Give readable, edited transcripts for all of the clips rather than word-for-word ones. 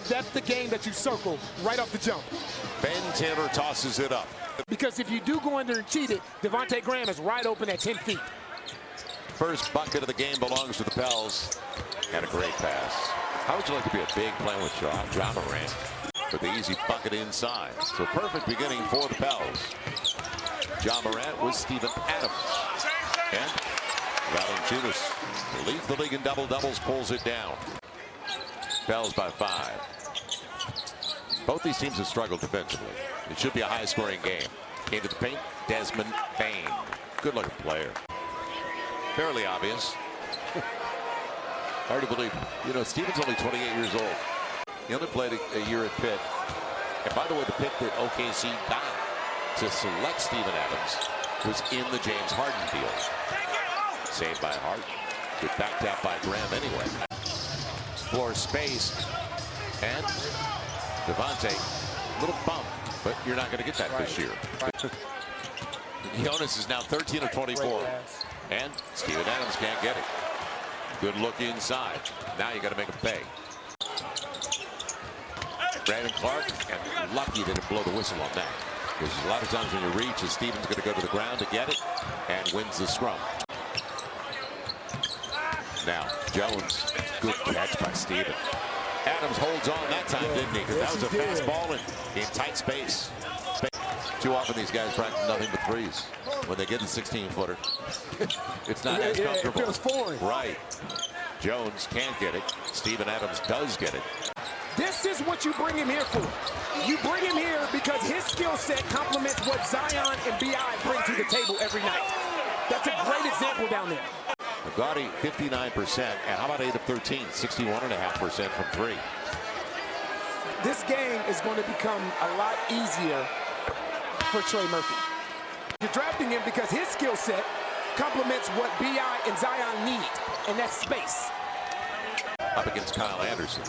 that's the game that you circle right off the jump. Ben Taylor tosses it up. Because if you do go under and cheat it, Devontae Graham is wide open at 10 feet. First bucket of the game belongs to the Pels. And a great pass. How would you like to be a big player with John Morant? With the easy bucket inside. So perfect beginning for the Pels. John Morant with Steven Adams. And Valanciunas leads the league in double-doubles, pulls it down. Pels by 5. Both these teams have struggled defensively. It should be a high-scoring game. Into the paint, Desmond Bane. Good-looking player. Fairly obvious. Hard to believe. You know, Steven's only 28 years old. He only played a year at Pitt. And by the way, the pick that OKC got to select Steven Adams was in the James Harden deal. Saved by Hart. Good backed out by Graham anyway. Floor space. And Devontae, little bump, but you're not going to get that this year. Jonas is now 13 of 24. And Steven Adams can't get it. Good look inside. Now you got to make him pay. Brandon Clark, and lucky they didn't blow the whistle on that. Because a lot of times when you reach, Steven's going to go to the ground to get it and wins the scrum. Now, Jones, good catch by Steven. Adams holds on that time, didn't he? Because that was a fast ball in tight space. Too often these guys practice nothing but threes. When they get the 16-footer, it's not as comfortable. It feels foreign. Right. Jones can't get it. Steven Adams does get it. This is what you bring him here for. You bring him here because his skill set complements what Zion and B.I. bring to the table every night. That's a great example down there. McGaughty, 59%. And how about 8 of 13? 61.5% from 3. This game is going to become a lot easier for Trey Murphy. You're drafting him because his skill set complements what B.I. and Zion need, and that's space. Up against Kyle Anderson.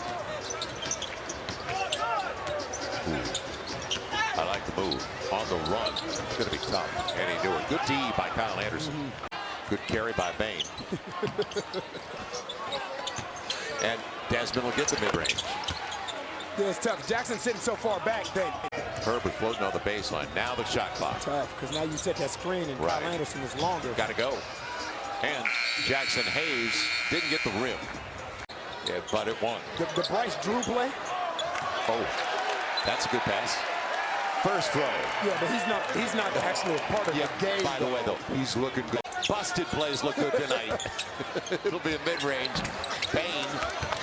I like the move. On the run. It's going to be tough. And he knew it. Good D by Kyle Anderson. Good carry by Bane. And Desmond will get the mid-range. Yeah, it's tough. Jackson sitting so far back that Herbert floating on the baseline. Now the shot clock. Tough, because now you set that screen and Kyle Anderson is longer. Got to go. And Jackson Hayes didn't get the rim. Yeah, but it won. The Bryce Drew play? Oh, that's a good pass. First throw. Yeah, but he's not actually a part of the game. By the way, though, he's looking good. Busted plays look good tonight. It'll be a mid-range. Bane.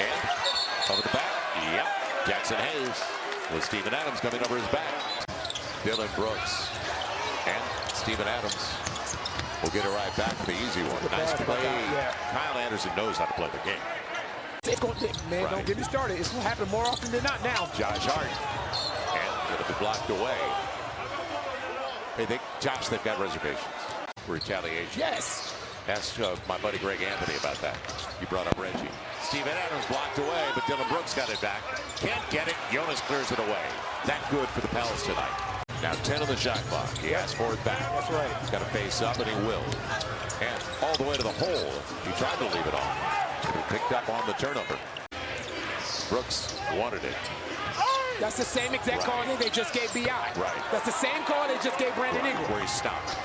And over the back. Yep. Jackson Hayes with Steven Adams coming over his back. Dylan Brooks. And Steven Adams will get it right back to the easy one. Nice play. Kyle Anderson knows how to play the game. It's going to, man, don't get me started. It's going to happen more often than not now. Josh Hart. And it'll be blocked away. Hey, Josh, they've got reservations for retaliation. Yes. Ask my buddy Greg Anthony about that. You brought up Reggie. Steven Adams blocked away, but Dylan Brooks got it back. Can't get it. Jonas clears it away. That good for the Pels tonight. Now 10 on the shot clock. He asked for it back. That's right. He's got to face up, and he will. And all the way to the hole. He tried to leave it off. He picked up on the turnover. Brooks wanted it. That's the same exact call they just gave B.I. Right. That's the same call they just gave Brandon Ingram. Where he stopped.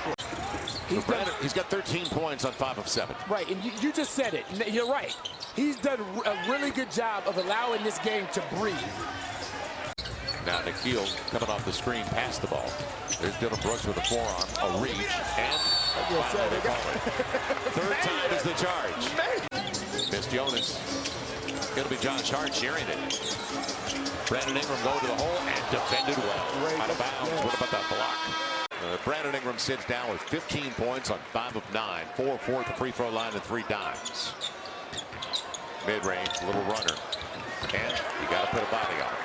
He's got 13 points on 5 of 7. Right, and you just said it. You're right. He's done a really good job of allowing this game to breathe. Now Nikhil coming off the screen past the ball. There's Dylan Brooks with a forearm, a reach, and third time is the charge. Missed Jonas. It'll be Josh Hart sharing it. Brandon Ingram going to the hole and defended well. Out of bounds. What about that block? Brandon Ingram sits down with 15 points on 5 of 9. 4-4 at the free throw line and 3 dimes. Mid-range, little runner. And you got to put a body on it.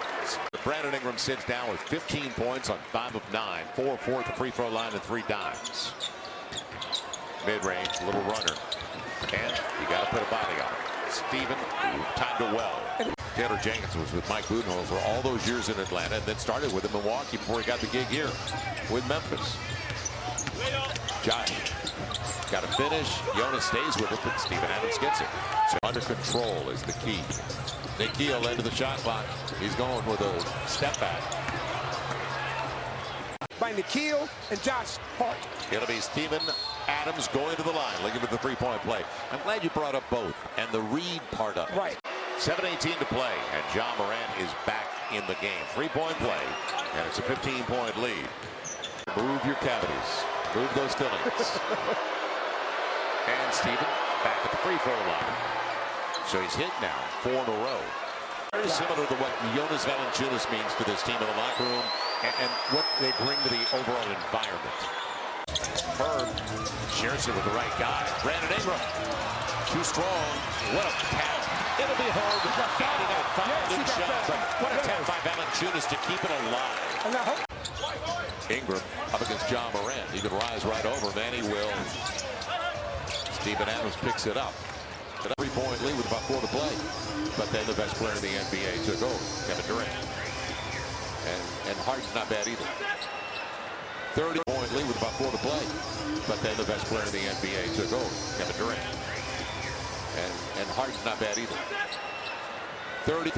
Brandon Ingram sits down with 15 points on 5 of 9. 4-4 at the free throw line and 3 dimes. Mid-range, little runner. And you got to put a body on it. Steven timed it well. Taylor Jenkins was with Mike Budenholzer all those years in Atlanta, and then started with him in Milwaukee before he got the gig here with Memphis. Josh Got to finish. Jonas stays with it, but Steven Adams gets it. So under control is the key. Nikhil into the shot clock. He's going with a step back. By Nikhil and Josh Hart. It'll be Steven Adams going to the line, looking for the three-point play. I'm glad you brought up both and the read part of it. Right. 7:18 to play, and John Morant is back in the game. Three-point play, and it's a 15-point lead. Move your cavities. Move those fillings. And Steven back at the free throw line. So he's hit now 4 in a row. Very similar to what Jonas Valanciunas means to this team in the locker room and what they bring to the overall environment. Herb shares it with the right guy. Brandon Ingram. Too strong. What a tap. It'll be Herb. Batted out 5 good shot. But what a tap by Valanciunas to keep it alive. Ingram up against John Morant. He can rise right over him, and he will. Steven Adams picks it up. A 3-point lead with about 4 to play. But then the best player in the NBA took over, Kevin Durant. And Harden's not bad either. 30-point lead with about 4 to play. But then the best player in the NBA took over, Kevin Durant. And Harden's not bad either. 30.